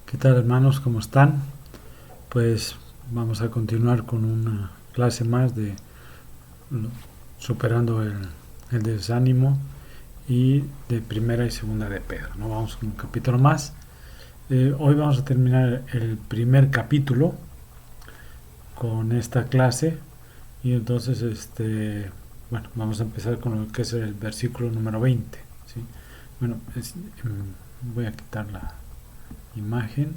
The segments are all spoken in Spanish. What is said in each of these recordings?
¿Qué tal, hermanos? ¿Cómo están? Pues vamos a continuar con una clase más de superando el desánimo y de primera y segunda de Pedro. ¿No? Vamos con un capítulo más. Hoy vamos a terminar el primer capítulo con esta clase y entonces bueno, vamos a empezar con lo que es el versículo número 20. ¿Sí? Bueno, voy a quitar la imagen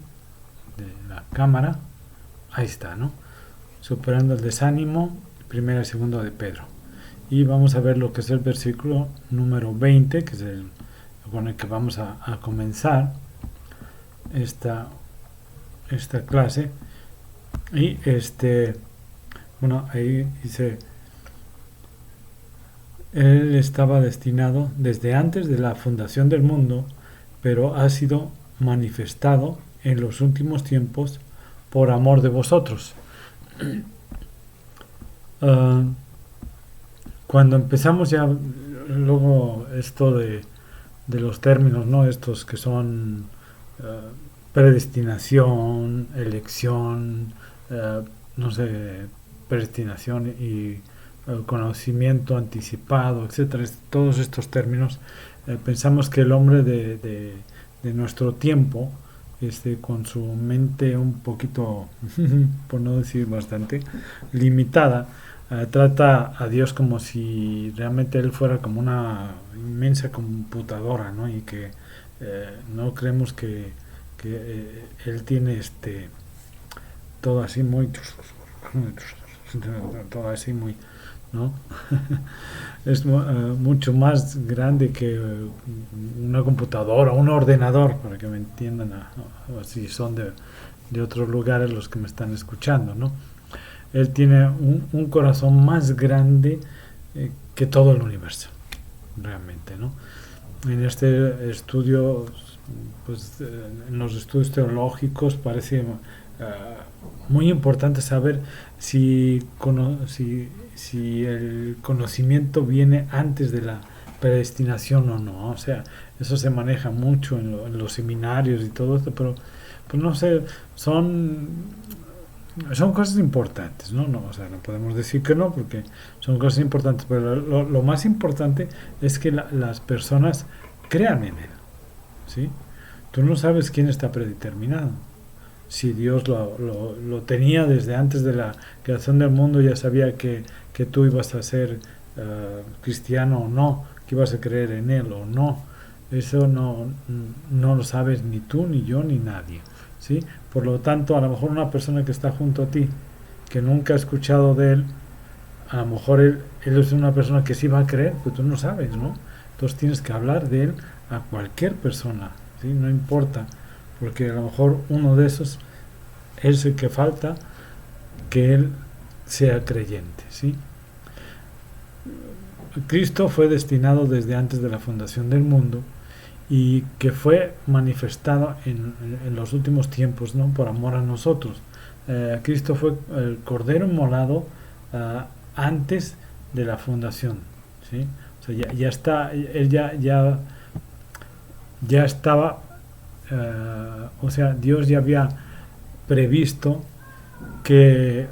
de la cámara. Ahí está, ¿no? Superando el desánimo, primera y segunda de Pedro. Y vamos a ver lo que es el versículo número 20, que es el con el que vamos a comenzar esta clase. Y bueno, ahí dice, él estaba destinado desde antes de la fundación del mundo, pero ha sido manifestado en los últimos tiempos por amor de vosotros. Uh, Cuando empezamos ya, luego esto de los términos, ¿no? Estos que son predestinación, elección, no sé, predestinación y conocimiento anticipado, etcétera. Todos estos términos, pensamos que el hombre de nuestro tiempo, con su mente un poquito, por no decir bastante, limitada, trata a Dios como si realmente Él fuera como una inmensa computadora, ¿no? Y que no creemos que Él tiene todo así muy, todo así muy, ¿no? Es mucho más grande que una computadora, un ordenador, para que me entiendan, si son de otros lugares los que me están escuchando, ¿no? Él tiene un corazón más grande que todo el universo, realmente, ¿no? En este estudio, pues en los estudios teológicos parece muy importante saber si el conocimiento viene antes de la predestinación o no. O sea, eso se maneja mucho en los seminarios y todo esto, pero pues no sé, son cosas importantes, ¿no? No, o sea, no podemos decir que no, porque son cosas importantes, pero lo más importante es que las personas crean en él, ¿sí? Tú no sabes quién está predeterminado. Si Dios lo tenía desde antes de la creación del mundo, ya sabía que tú ibas a ser cristiano o no, que ibas a creer en él o no. Eso no lo sabes ni tú, ni yo, ni nadie, ¿sí? Por lo tanto, a lo mejor una persona que está junto a ti, que nunca ha escuchado de él, a lo mejor él es una persona que sí va a creer, pero tú no sabes, ¿no? Entonces tienes que hablar de él a cualquier persona, ¿sí? No importa, porque a lo mejor uno de esos es el que falta que él sea creyente, ¿sí? Cristo fue destinado desde antes de la fundación del mundo y que fue manifestado en los últimos tiempos, ¿no? Por amor a nosotros. Cristo fue el Cordero inmolado antes de la fundación, ¿sí? O sea, ya está, él ya estaba, o sea, Dios ya había previsto que,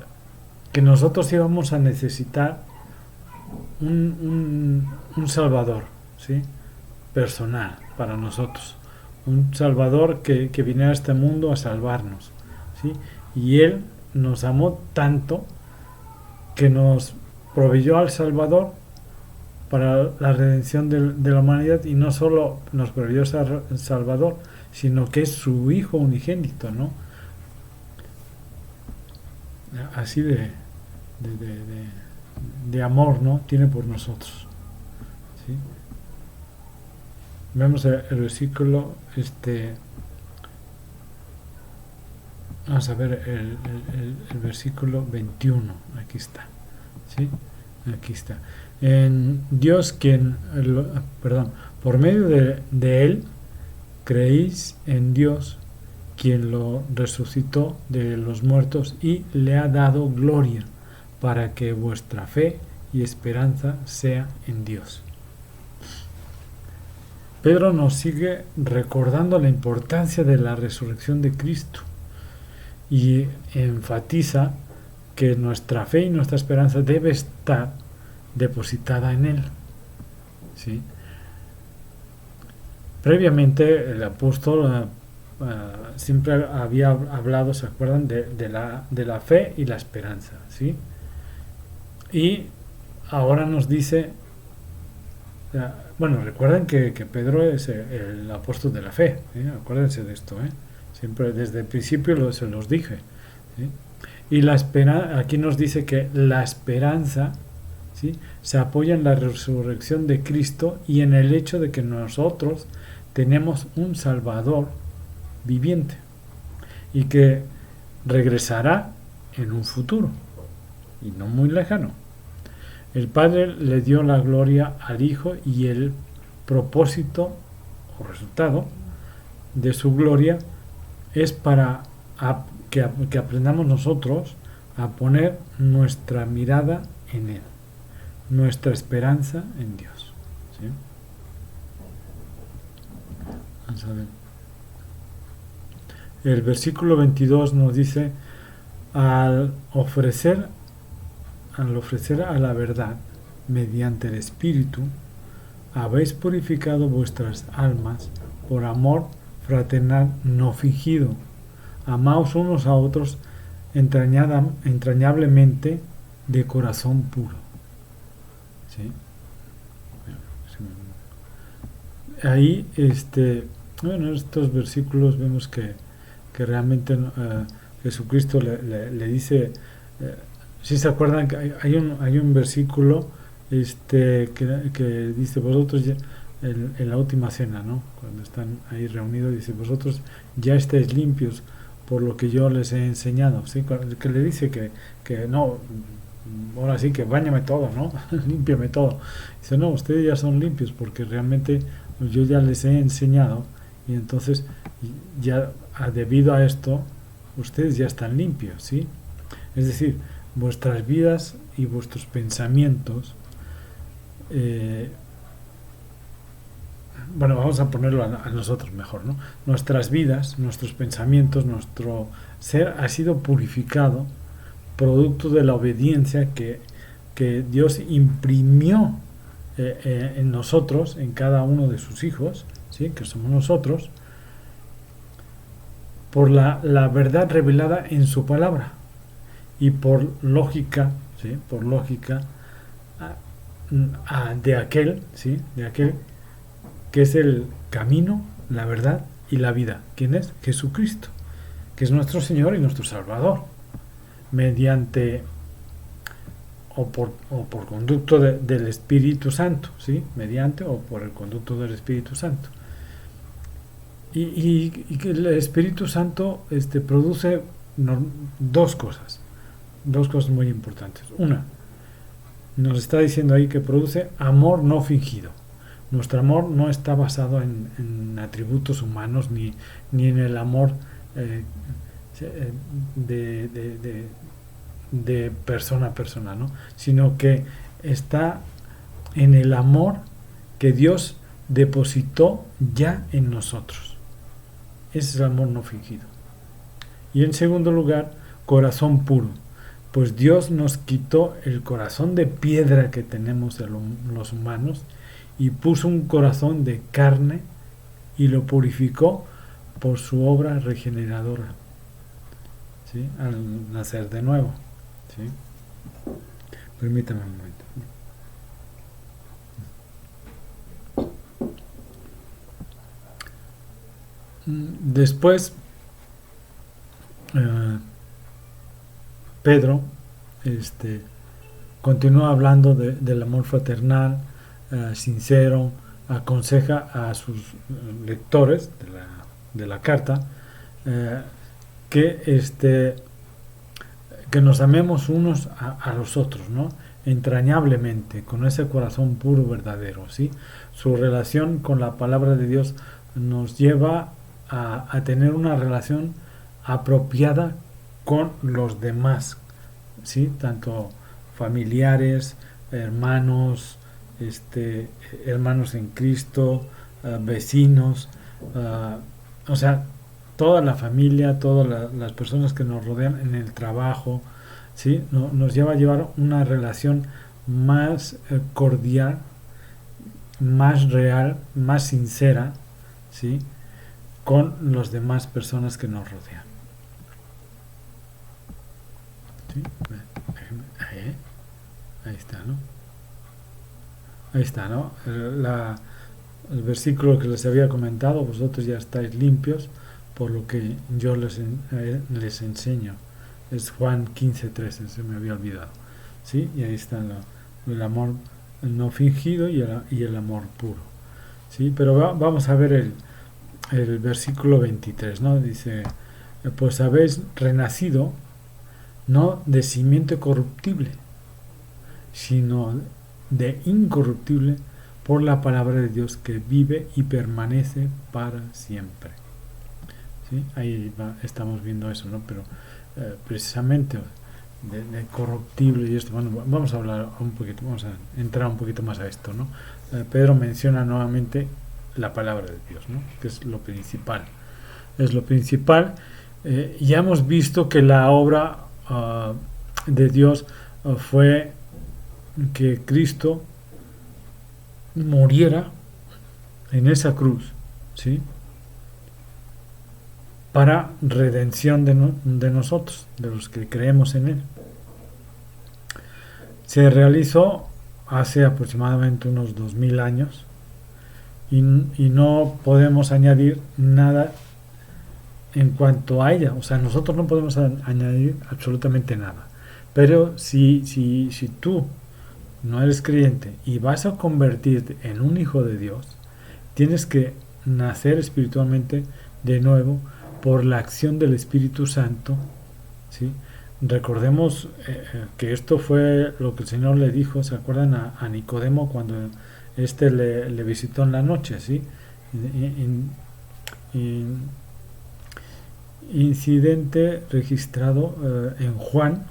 que nosotros íbamos a necesitar un Salvador, ¿sí? Personal para nosotros, un Salvador que viniera a este mundo a salvarnos, ¿sí? Y Él nos amó tanto que nos proveyó al Salvador para la redención de la humanidad, y no solo nos proveyó el Salvador, sino que es su Hijo unigénito, ¿no? Así de, de, de, de amor, ¿no? Tiene por nosotros, ¿sí? Vemos el versículo, vamos a ver el versículo 21, aquí está, ¿sí? Aquí está. En Dios perdón, por medio de Él creéis en Dios, quien lo resucitó de los muertos y le ha dado gloria, para que vuestra fe y esperanza sea en Dios. Pedro nos sigue recordando la importancia de la resurrección de Cristo y enfatiza que nuestra fe y nuestra esperanza debe estar depositada en Él. ¿Sí? Previamente el apóstol siempre había hablado, ¿se acuerdan? De la fe y la esperanza. ¿Sí? Y ahora nos dice, bueno, recuerden que Pedro es el apóstol de la fe, ¿eh? Acuérdense de esto, ¿eh? Siempre desde el principio se los dije, ¿sí? Y la aquí nos dice que la esperanza, ¿sí?, se apoya en la resurrección de Cristo y en el hecho de que nosotros tenemos un Salvador viviente y que regresará en un futuro y no muy lejano. El Padre le dio la gloria al Hijo y el propósito o resultado de su gloria es para que aprendamos nosotros a poner nuestra mirada en Él, nuestra esperanza en Dios. ¿Sí? Vamos a ver. El versículo 22 nos dice, al ofrecer a la verdad mediante el Espíritu, habéis purificado vuestras almas por amor fraternal no fingido. Amaos unos a otros entrañablemente de corazón puro. ¿Sí? Ahí, bueno, estos versículos vemos que realmente Jesucristo le dice, si se acuerdan que hay un versículo que dice, vosotros ya, en la última cena, ¿no?, cuando están ahí reunidos, dice, vosotros ya estáis limpios por lo que yo les he enseñado, ¿sí? Que le dice que no, ahora sí que báñame todo, ¿no? Límpiame todo. Dice, no, ustedes ya son limpios porque realmente yo ya les he enseñado y entonces ya debido a esto ustedes ya están limpios, ¿sí? Es decir, vuestras vidas y vuestros pensamientos, bueno, vamos a ponerlo a nosotros mejor, ¿no? Nuestras vidas, nuestros pensamientos, nuestro ser ha sido purificado producto de la obediencia que Dios imprimió en nosotros, en cada uno de sus hijos, ¿sí?, que somos nosotros, por la verdad revelada en su palabra y por lógica, ¿sí?, por lógica de aquel, ¿sí?, de aquel que es el camino, la verdad y la vida. ¿Quién es? Jesucristo, que es nuestro Señor y nuestro Salvador, mediante o por conducto del Espíritu Santo, ¿sí?, mediante o por el conducto del Espíritu Santo. Y que el Espíritu Santo produce dos cosas muy importantes. Una, nos está diciendo ahí que produce amor no fingido. Nuestro amor no está basado en atributos humanos ni en el amor de persona a persona, ¿no?, sino que está en el amor que Dios depositó ya en nosotros. Ese es el amor no fingido. Y en segundo lugar, corazón puro, pues Dios nos quitó el corazón de piedra que tenemos los humanos y puso un corazón de carne y lo purificó por su obra regeneradora, ¿sí?, al nacer de nuevo. ¿Sí? Permítame un momento. Después, Pedro continúa hablando del amor fraternal, sincero, aconseja a sus lectores de la carta que nos amemos unos a los otros, ¿no?, entrañablemente, con ese corazón puro, verdadero, ¿sí? Su relación con la palabra de Dios nos lleva a tener una relación apropiada con los demás, ¿sí?, tanto familiares, hermanos, hermanos en Cristo, vecinos, ah, o sea, toda la familia, todas las personas que nos rodean en el trabajo, ¿sí? Nos lleva a llevar una relación más cordial, más real, más sincera, ¿sí? Con las demás personas que nos rodean. ¿Sí? Ahí está, ¿no? Ahí está, ¿no? El versículo que les había comentado, vosotros ya estáis limpios por lo que yo les enseño. Es Juan 15:13, se me había olvidado. ¿Sí? Y ahí está el amor no fingido y el amor puro. ¿Sí? Pero vamos a ver el versículo 23, ¿no? Dice, pues habéis renacido no de simiente corruptible, sino de incorruptible por la palabra de Dios que vive y permanece para siempre. ¿Sí? Ahí estamos viendo eso, ¿no? Pero precisamente de corruptible y esto, bueno, vamos a hablar un poquito, vamos a entrar un poquito más a esto, ¿no? Pedro menciona nuevamente la palabra de Dios, ¿no? Que es lo principal. Es lo principal. Ya hemos visto que la obra de Dios fue que Cristo muriera en esa cruz, ¿sí? Para redención de nosotros, de los que creemos en Él. Se realizó hace aproximadamente unos 2000 años y no podemos añadir nada en cuanto a ella. O sea, nosotros no podemos añadir absolutamente nada. Pero si tú no eres creyente y vas a convertirte en un hijo de Dios, tienes que nacer espiritualmente de nuevo por la acción del Espíritu Santo, ¿sí? Recordemos que esto fue lo que el Señor le dijo, ¿se acuerdan a Nicodemo cuando éste le visitó en la noche, ¿sí? Incidente registrado en Juan,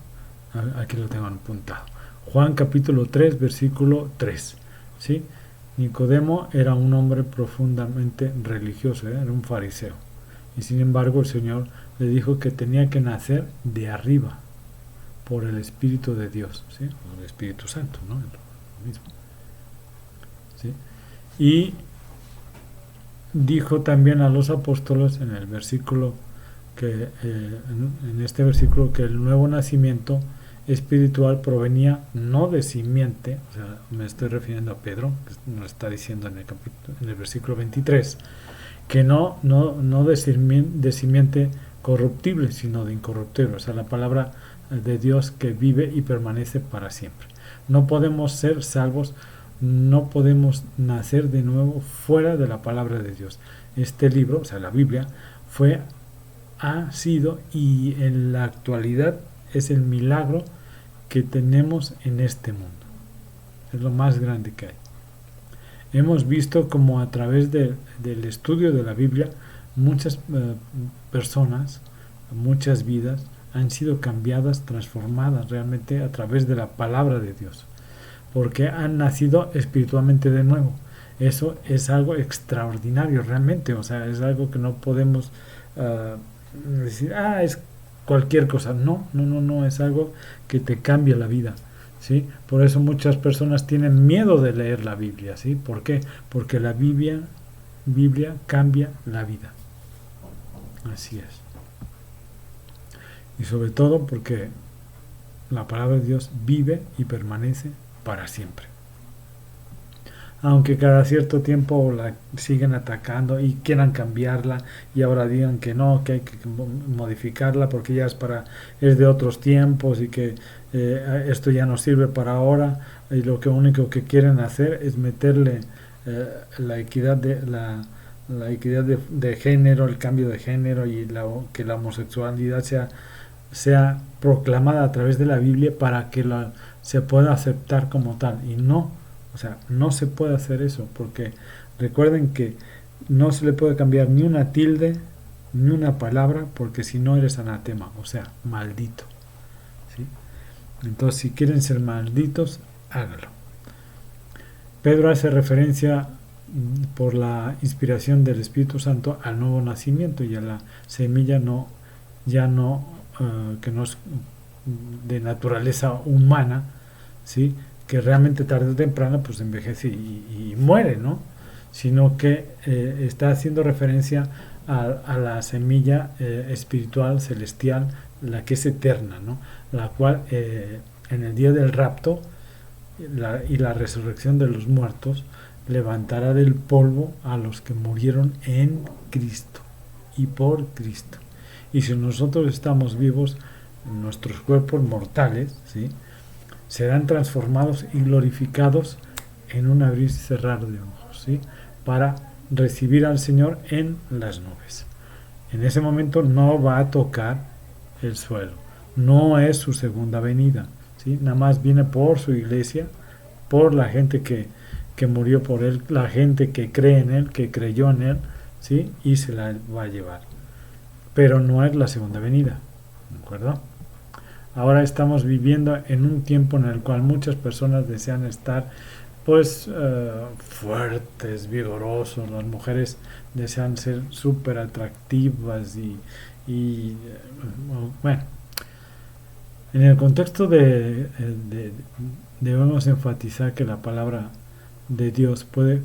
aquí lo tengo apuntado, Juan capítulo 3, versículo 3, ¿sí? Nicodemo era un hombre profundamente religioso, era un fariseo, y sin embargo el Señor le dijo que tenía que nacer de arriba por el Espíritu de Dios, ¿sí? O el Espíritu Santo, ¿no? Lo mismo, ¿sí? Y dijo también a los apóstoles en el versículo que en este versículo que el nuevo nacimiento espiritual provenía no de simiente, o sea, me estoy refiriendo a Pedro, que nos está diciendo en el versículo 23, que no de simiente corruptible, sino de incorruptible, o sea, la palabra de Dios que vive y permanece para siempre. No podemos ser salvos, no podemos nacer de nuevo fuera de la palabra de Dios. Este libro, o sea, la Biblia, ha sido y en la actualidad es el milagro que tenemos en este mundo. Es lo más grande que hay. Hemos visto como a través del estudio de la Biblia muchas personas, muchas vidas han sido cambiadas, transformadas realmente a través de la palabra de Dios, porque han nacido espiritualmente de nuevo. Eso es algo extraordinario realmente, o sea, es algo que no podemos decir, es cualquier cosa. No, es algo que te cambia la vida, ¿sí? Por eso muchas personas tienen miedo de leer la Biblia, ¿sí? ¿Por qué? Porque la Biblia cambia la vida. Así es. Y sobre todo porque la palabra de Dios vive y permanece para siempre. Aunque cada cierto tiempo la siguen atacando y quieran cambiarla y ahora digan que no, que hay que modificarla porque ya es de otros tiempos y que esto ya no sirve para ahora, y lo único que quieren hacer es meterle la equidad de género, el cambio de género y que la homosexualidad sea proclamada a través de la Biblia para que se pueda aceptar como tal, y no. O sea, no se puede hacer eso, porque recuerden que no se le puede cambiar ni una tilde, ni una palabra, porque si no eres anatema, o sea, maldito, ¿sí? Entonces, si quieren ser malditos, hágalo. Pedro hace referencia por la inspiración del Espíritu Santo al nuevo nacimiento y a la semilla ya no que no es de naturaleza humana, ¿sí? Que realmente tarde o temprano pues envejece y muere, ¿no? Sino que está haciendo referencia a la semilla espiritual, celestial, la que es eterna, ¿no? La cual en el día del rapto y la resurrección de los muertos levantará del polvo a los que murieron en Cristo y por Cristo. Y si nosotros estamos vivos, nuestros cuerpos mortales, ¿sí?, serán transformados y glorificados en un abrir y cerrar de ojos, ¿sí?, para recibir al Señor en las nubes. En ese momento no va a tocar el suelo, no es su segunda venida, ¿sí? Nada más viene por su iglesia, por la gente que murió por él, la gente que cree en él, que creyó en él, ¿sí?, y se la va a llevar. Pero no es la segunda venida, ¿de acuerdo? Ahora estamos viviendo en un tiempo en el cual muchas personas desean estar pues fuertes, vigorosos. Las mujeres desean ser súper atractivas y bueno, en el contexto debemos enfatizar que la palabra de Dios puede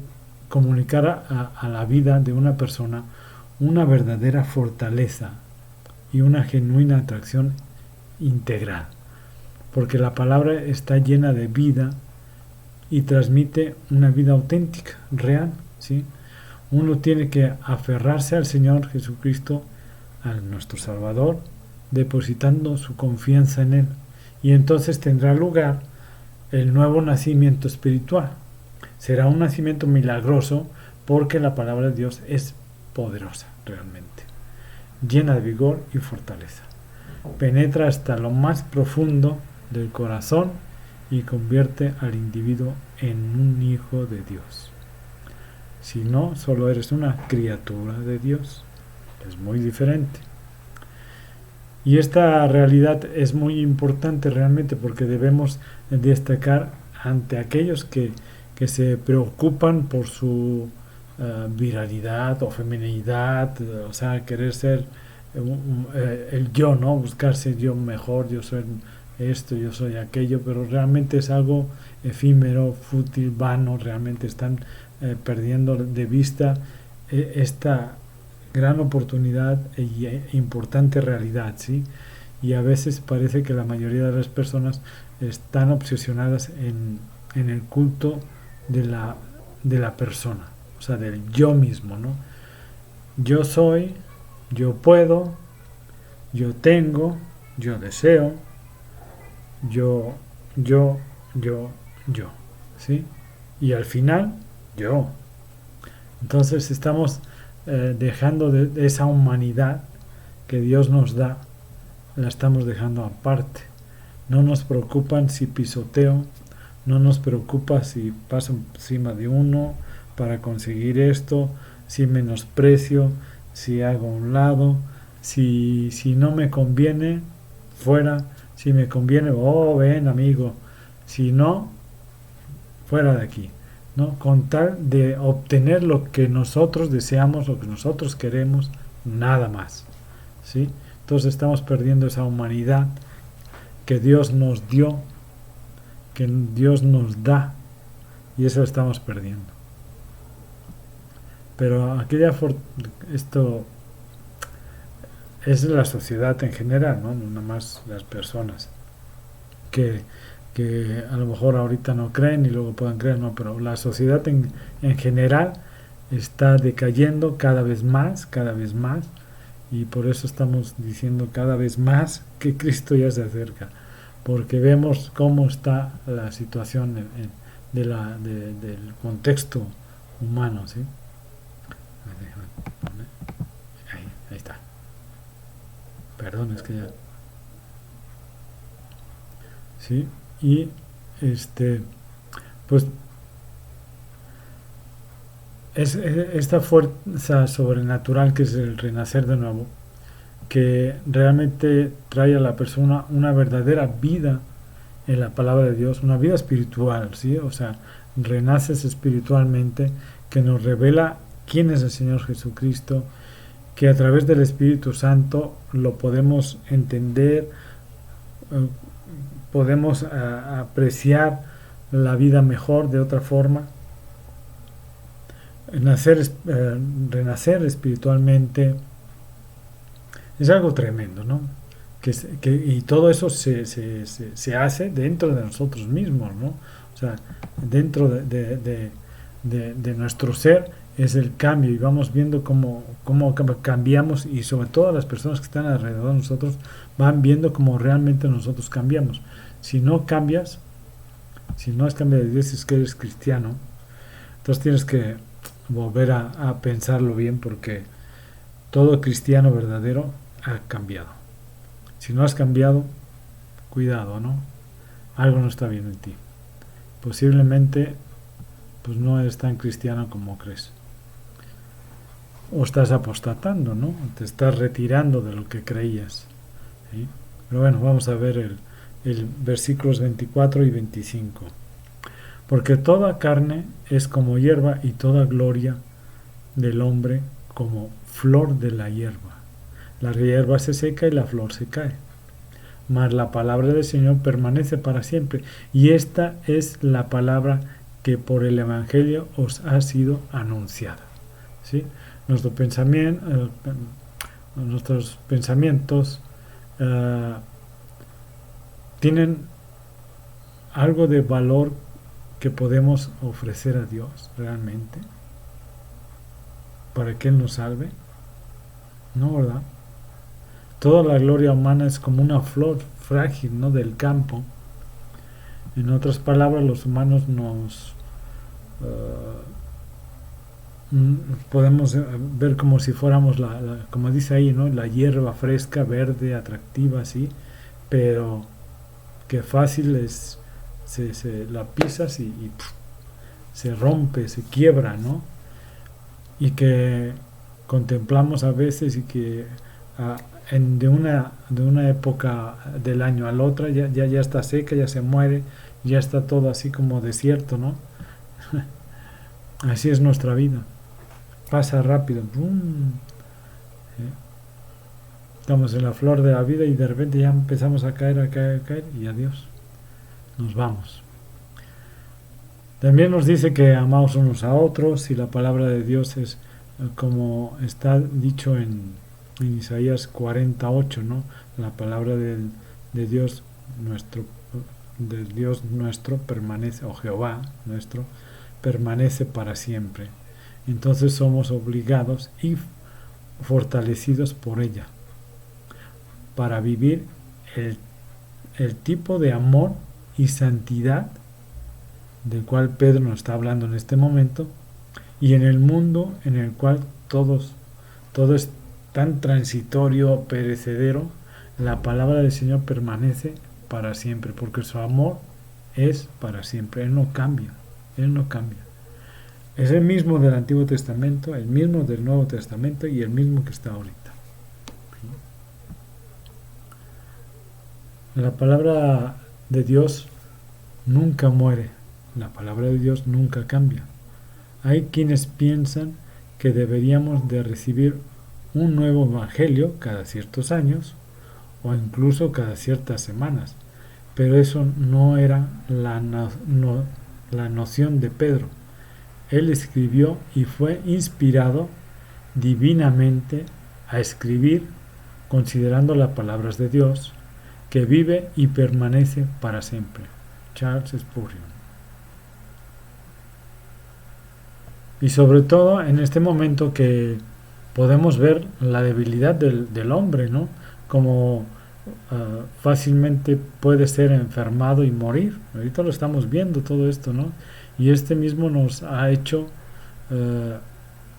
comunicar a la vida de una persona una verdadera fortaleza y una genuina atracción integral, porque la palabra está llena de vida y transmite una vida auténtica, real, ¿sí? Uno tiene que aferrarse al Señor Jesucristo, a nuestro Salvador, depositando su confianza en Él, y entonces tendrá lugar el nuevo nacimiento espiritual. Será un nacimiento milagroso porque la palabra de Dios es poderosa realmente, llena de vigor y fortaleza. Penetra hasta lo más profundo del corazón y convierte al individuo en un hijo de Dios. Si no, solo eres una criatura de Dios. Es muy diferente. Y esta realidad es muy importante realmente porque debemos destacar ante aquellos que se preocupan por su viralidad o feminidad, o sea, querer ser el yo, ¿no? Buscarse yo mejor, yo soy esto, yo soy aquello, pero realmente es algo efímero, fútil, vano. Realmente están perdiendo de vista esta gran oportunidad e importante realidad, ¿sí? Y a veces parece que la mayoría de las personas están obsesionadas en el culto de la persona, o sea, del yo mismo, ¿no? Yo soy, yo puedo, yo tengo, yo deseo, yo, ¿sí? Y al final, yo. Entonces estamos dejando de esa humanidad que Dios nos da, la estamos dejando aparte. No nos preocupan si pisoteo, no nos preocupa si paso encima de uno para conseguir esto, si menosprecio, si hago a un lado, si no me conviene, fuera, si me conviene, oh, ven amigo, si no, fuera de aquí, ¿no? Con tal de obtener lo que nosotros deseamos, lo que nosotros queremos, nada más, ¿sí? Entonces estamos perdiendo esa humanidad que Dios nos dio, que Dios nos da, y eso estamos perdiendo. Pero esto es la sociedad en general, ¿no? No nada más las personas que a lo mejor ahorita no creen y luego puedan creer, no, pero la sociedad en general está decayendo cada vez más, y por eso estamos diciendo cada vez más que Cristo ya se acerca, porque vemos cómo está la situación del contexto humano, ¿sí? Ahí está. Perdón, es que ya. ¿Sí? Y pues es esta fuerza sobrenatural que es el renacer de nuevo, que realmente trae a la persona una verdadera vida en la palabra de Dios, una vida espiritual, ¿sí? O sea, renaces espiritualmente que nos revela quién es el Señor Jesucristo, que a través del Espíritu Santo lo podemos entender, podemos apreciar la vida mejor de otra forma, renacer espiritualmente. Es algo tremendo, ¿no? Y todo eso se hace dentro de nosotros mismos, ¿no? O sea, dentro de nuestro ser es el cambio, y vamos viendo cómo cambiamos, y sobre todo las personas que están alrededor de nosotros van viendo cómo realmente nosotros cambiamos. Si no cambias, si no has cambiado de Dios, si es que eres cristiano, entonces tienes que volver a pensarlo bien, porque todo cristiano verdadero ha cambiado. Si no has cambiado, cuidado, ¿no? Algo no está bien en ti. Posiblemente pues no eres tan cristiano como crees. O estás apostatando, ¿no? Te estás retirando de lo que creías, ¿sí? Pero bueno, vamos a ver el versículos 24 y 25. Porque toda carne es como hierba, y toda gloria del hombre como flor de la hierba. La hierba se seca y la flor se cae, mas la palabra del Señor permanece para siempre. Y esta es la palabra que por el Evangelio os ha sido anunciada, ¿sí? Nuestros pensamientos tienen algo de valor que podemos ofrecer a Dios realmente para que Él nos salve, ¿no, verdad? Toda la gloria humana es como una flor frágil, ¿no?, del campo. En otras palabras, los humanos nos podemos ver como si fuéramos como dice ahí, ¿no?, la hierba fresca, verde, atractiva, sí, pero que fácil es, la pisas y se rompe, se quiebra, ¿no? Y que contemplamos a veces, y que de una época del año a la otra ya está seca, ya se muere, ya está todo así como desierto, ¿no? Así es nuestra vida, pasa rápido. ¡Bum! Estamos en la flor de la vida y de repente ya empezamos a caer y adiós, nos vamos. También nos dice que amamos unos a otros, y la palabra de Dios es como está dicho en Isaías 48, ¿no? La palabra de Dios nuestro permanece, o Jehová nuestro permanece para siempre. Entonces somos obligados y fortalecidos por ella para vivir el tipo de amor y santidad del cual Pedro nos está hablando en este momento, y en el mundo en el cual todo es tan transitorio, perecedero. La palabra del Señor permanece para siempre, porque su amor es para siempre. Él no cambia, Él no cambia. Es el mismo del Antiguo Testamento, el mismo del Nuevo Testamento, y el mismo que está ahorita. La palabra de Dios nunca muere, la palabra de Dios nunca cambia. Hay quienes piensan que deberíamos de recibir un nuevo evangelio cada ciertos años, o incluso cada ciertas semanas, pero eso no era la noción de Pedro. Él escribió y fue inspirado divinamente a escribir considerando las palabras de Dios, que vive y permanece para siempre. Charles Spurgeon. Y sobre todo en este momento que podemos ver la debilidad del hombre, ¿no? Como fácilmente puede ser enfermado y morir. Ahorita lo estamos viendo todo esto, ¿no? Y este mismo nos ha hecho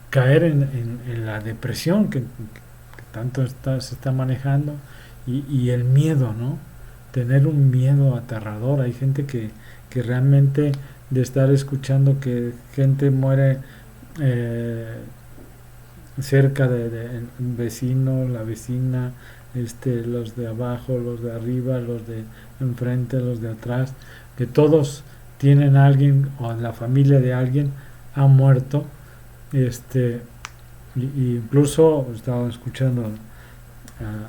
caer en la depresión que tanto se está manejando, y el miedo, ¿no? Tener un miedo aterrador. Hay gente que realmente, de estar escuchando que gente muere cerca de vecino, la vecina, los de abajo, los de arriba, los de enfrente, los de atrás, que todos tienen a alguien, o la familia de alguien ha muerto, este, y incluso estaba escuchando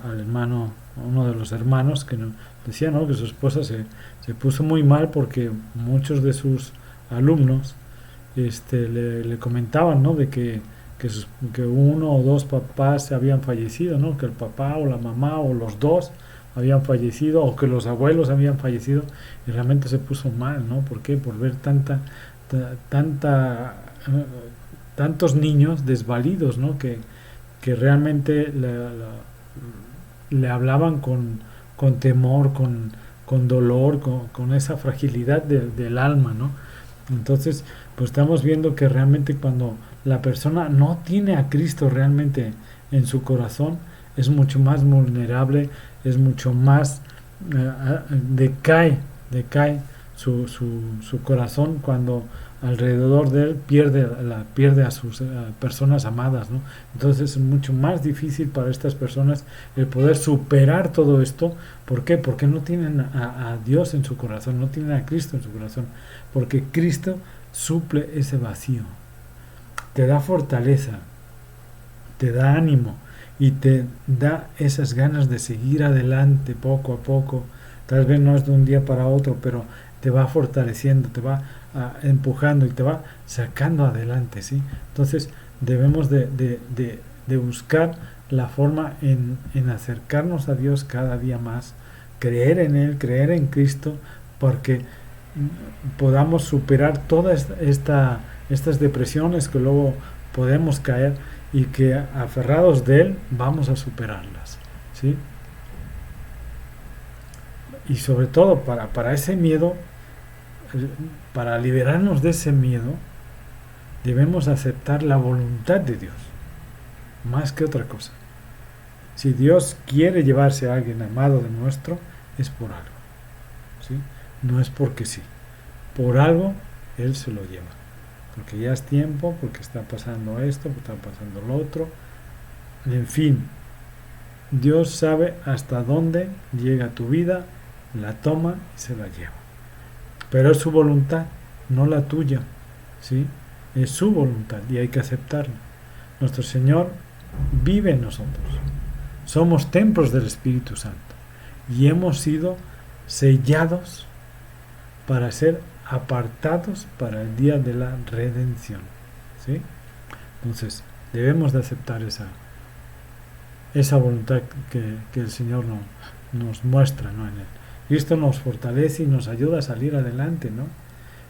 al hermano, a uno de los hermanos que decía, ¿no?, que su esposa se puso muy mal porque muchos de sus alumnos le comentaban, ¿no?, de que uno o dos papás habían fallecido, ¿no?, que el papá o la mamá o los dos habían fallecido, o que los abuelos habían fallecido, y realmente se puso mal, ¿no? ¿Por qué? Por ver tanta tantos niños desvalidos, ¿no?, que realmente le hablaban con temor, con dolor, con esa fragilidad del alma, ¿no? Entonces, pues estamos viendo que realmente cuando la persona no tiene a Cristo realmente en su corazón, es mucho más vulnerable, es mucho más decae su corazón cuando alrededor de él pierde a sus personas amadas, ¿no? Entonces es mucho más difícil para estas personas el poder superar todo esto. ¿Por qué? Porque no tienen a Dios en su corazón, no tienen a Cristo en su corazón, porque Cristo suple ese vacío, te da fortaleza, te da ánimo y te da esas ganas de seguir adelante poco a poco. Tal vez no es de un día para otro, pero te va fortaleciendo, te va empujando y te va sacando adelante, ¿sí? Entonces debemos de buscar la forma en acercarnos a Dios cada día más, creer en Él, creer en Cristo, porque podamos superar todas estas depresiones que luego podemos caer, y que aferrados de Él vamos a superarlas, ¿sí? Y sobre todo para ese miedo, para liberarnos de ese miedo, debemos aceptar la voluntad de Dios, más que otra cosa. Si Dios quiere llevarse a alguien amado de nuestro, es por algo, ¿sí? No es porque sí. Por algo Él se lo lleva. Porque ya es tiempo, porque está pasando esto, porque está pasando lo otro. En fin, Dios sabe hasta dónde llega tu vida, la toma y se la lleva. Pero es su voluntad, no la tuya, ¿sí? Es su voluntad y hay que aceptarla. Nuestro Señor vive en nosotros. Somos templos del Espíritu Santo y hemos sido sellados para ser apartados para el día de la redención, ¿sí? Entonces, debemos de aceptar esa voluntad que el Señor nos muestra, ¿no?, en Él. Y esto nos fortalece y nos ayuda a salir adelante, ¿no?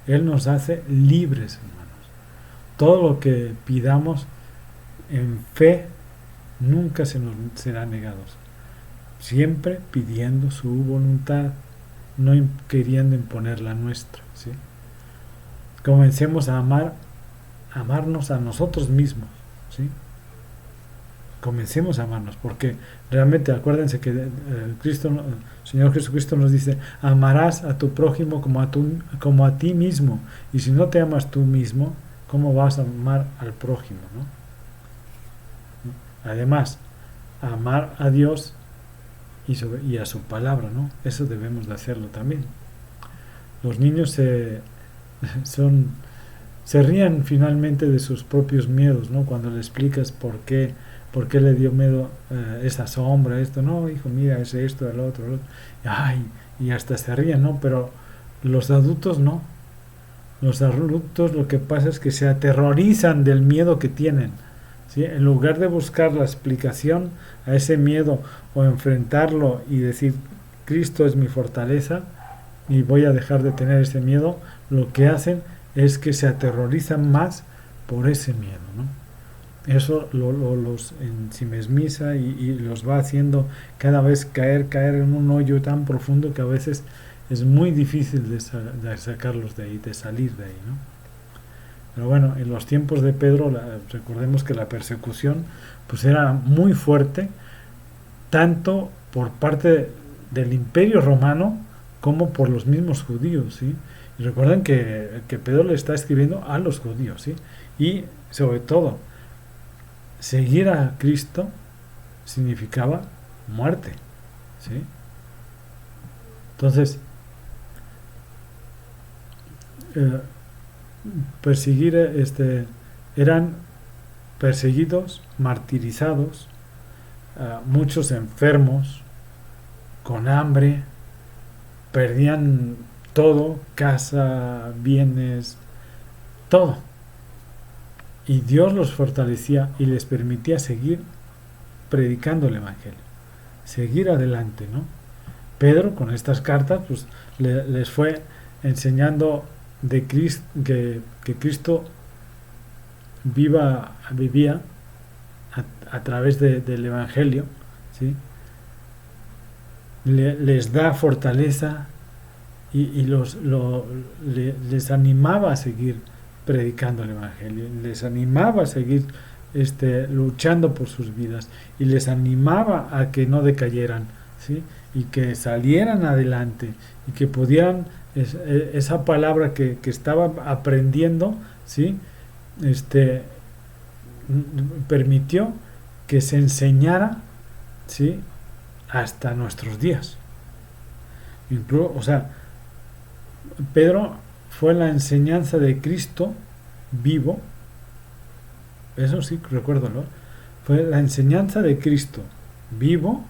Él nos hace libres, hermanos. Todo lo que pidamos en fe nunca se nos será negado. Siempre pidiendo su voluntad, no queriendo imponer la nuestra, ¿sí? Comencemos a amarnos a nosotros mismos, ¿sí? Comencemos a amarnos, porque realmente acuérdense que el Señor Jesucristo nos dice: amarás a tu prójimo como a ti mismo, y si no te amas tú mismo, ¿cómo vas a amar al prójimo, ¿no? Además, amar a Dios y a su palabra, ¿no? Eso debemos de hacerlo también. Los niños se rían finalmente de sus propios miedos, ¿no? Cuando le explicas por qué le dio miedo esa sombra, esto, no, hijo, mira, es esto, el otro, el otro. Ay, y hasta se ríen, ¿no? Pero los adultos no. Los adultos lo que pasa es que se aterrorizan del miedo que tienen, ¿sí? En lugar de buscar la explicación a ese miedo o enfrentarlo y decir: Cristo es mi fortaleza y voy a dejar de tener ese miedo, lo que hacen es que se aterrorizan más por ese miedo, ¿no? Eso los ensimismiza y los va haciendo cada vez caer en un hoyo tan profundo que a veces es muy difícil de sacarlos de ahí, de salir de ahí, ¿no? Pero bueno, en los tiempos de Pedro, recordemos que la persecución pues era muy fuerte, tanto por parte del Imperio Romano como por los mismos judíos, ¿sí? Y recuerden que Pedro le está escribiendo a los judíos, ¿sí? Y sobre todo, seguir a Cristo significaba muerte, ¿sí? Entonces, perseguir eran perseguidos, martirizados, muchos enfermos, con hambre, perdían todo, casa, bienes, todo. Y Dios los fortalecía y les permitía seguir predicando el Evangelio, seguir adelante, ¿no? Pedro, con estas cartas, pues les fue enseñando de Cristo, que Cristo vivía a través del Evangelio, ¿sí? Les da fortaleza y les animaba a seguir predicando el Evangelio, les animaba a seguir luchando por sus vidas y les animaba a que no decayeran, ¿sí? Y que salieran adelante y que pudieran esa palabra que estaban aprendiendo, ¿sí? Permitió que se enseñara, ¿sí? Hasta nuestros días. Incluso, o sea, Pedro fue la enseñanza de Cristo vivo, eso sí, recuérdalo, fue la enseñanza de Cristo vivo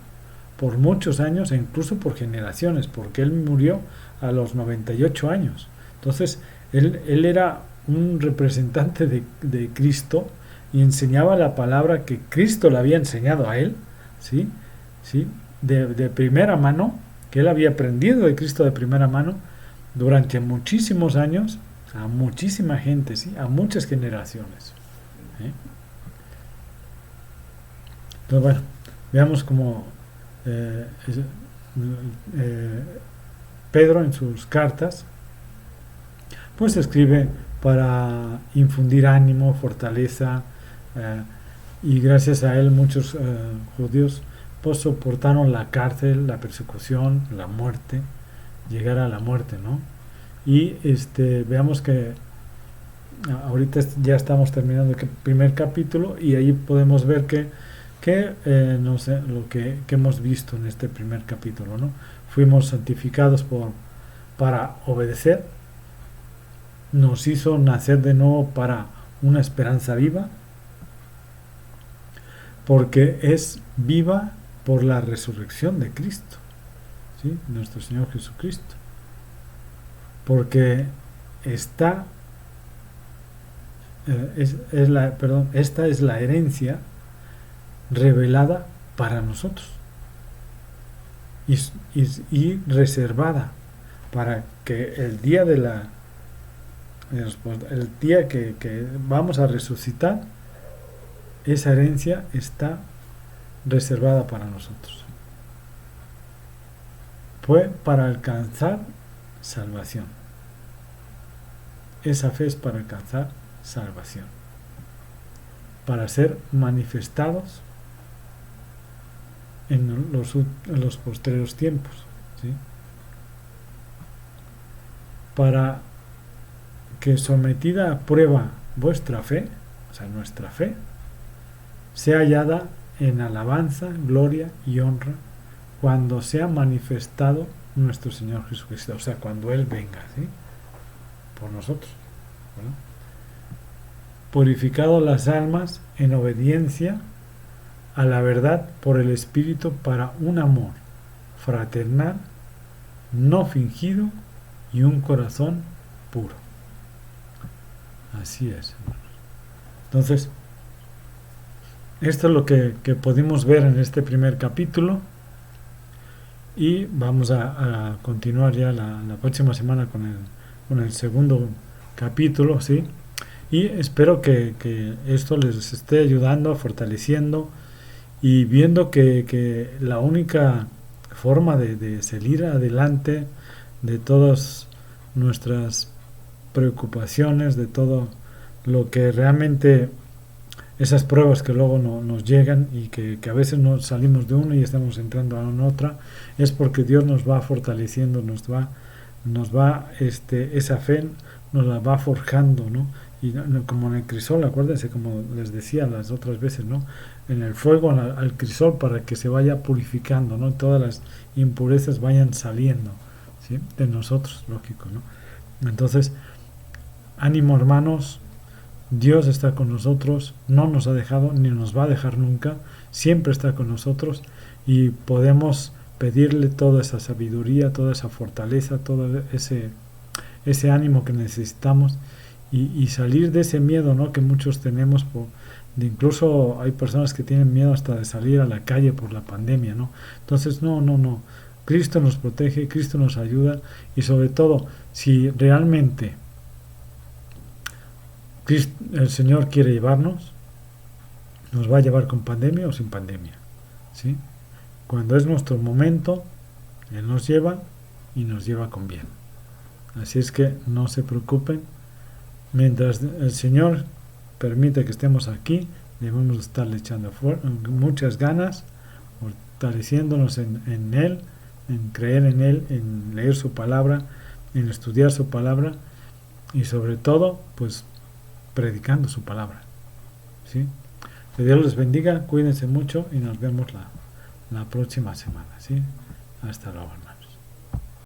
por muchos años e incluso por generaciones, porque él murió a los 98 años. Entonces, él era un representante de Cristo y enseñaba la palabra que Cristo le había enseñado a él, ¿sí? ¿Sí? De primera mano, que él había aprendido de Cristo de primera mano durante muchísimos años, a muchísima gente, ¿sí? A muchas generaciones. Entonces, bueno, veamos cómo Pedro en sus cartas pues escribe para infundir ánimo, fortaleza, y gracias a él muchos judíos pues soportaron la cárcel, la persecución, la muerte, llegar a la muerte, ¿no? Y veamos que ahorita ya estamos terminando el primer capítulo y ahí podemos ver que no sé, lo que hemos visto en este primer capítulo, ¿no? Fuimos santificados para obedecer, nos hizo nacer de nuevo para una esperanza viva, porque es viva por la resurrección de Cristo, ¿sí? Nuestro Señor Jesucristo, porque esta es la herencia revelada para nosotros y reservada para que el día que vamos a resucitar, esa herencia está reservada para nosotros. Fue para alcanzar salvación. Esa fe es para alcanzar salvación, para ser manifestados en los postreros tiempos, ¿sí? Para que sometida a prueba vuestra fe, o sea, nuestra fe, sea hallada en alabanza, gloria y honra cuando sea manifestado nuestro Señor Jesucristo, o sea, cuando Él venga, ¿sí? Por nosotros, ¿verdad? Purificado las almas en obediencia a la verdad por el Espíritu para un amor fraternal, no fingido y un corazón puro. Así es. Entonces, esto es lo que pudimos ver en este primer capítulo y vamos a continuar ya la próxima semana con el segundo capítulo, ¿sí? Y espero que esto les esté ayudando, fortaleciendo y viendo que la única forma de salir adelante de todas nuestras preocupaciones, de todo lo que realmente esas pruebas que luego nos llegan y que a veces nos salimos de una y estamos entrando a una otra, es porque Dios nos va fortaleciendo, nos va esa fe nos la va forjando, ¿no? Y como en el crisol, acuérdense, como les decía las otras veces, ¿no? En el fuego al crisol para que se vaya purificando, ¿no? Todas las impurezas vayan saliendo, ¿sí? De nosotros, lógico, ¿no? Entonces, ánimo, hermanos, Dios está con nosotros, no nos ha dejado ni nos va a dejar nunca, siempre está con nosotros y podemos pedirle toda esa sabiduría, toda esa fortaleza, todo ese ánimo que necesitamos y salir de ese miedo, ¿no?, que muchos tenemos incluso hay personas que tienen miedo hasta de salir a la calle por la pandemia, ¿no? Entonces, no. Cristo nos protege, Cristo nos ayuda y sobre todo, si realmente el Señor quiere llevarnos, nos va a llevar con pandemia o sin pandemia, ¿sí? Cuando es nuestro momento, Él nos lleva y nos lleva con bien. Así es que no se preocupen. Mientras el Señor permite que estemos aquí, debemos estarle echando muchas ganas, fortaleciéndonos en Él, en creer en Él, en leer su palabra, en estudiar su palabra y sobre todo, pues, predicando su palabra, ¿sí? Que Dios les bendiga, cuídense mucho y nos vemos la próxima semana, ¿sí? Hasta luego, hermano.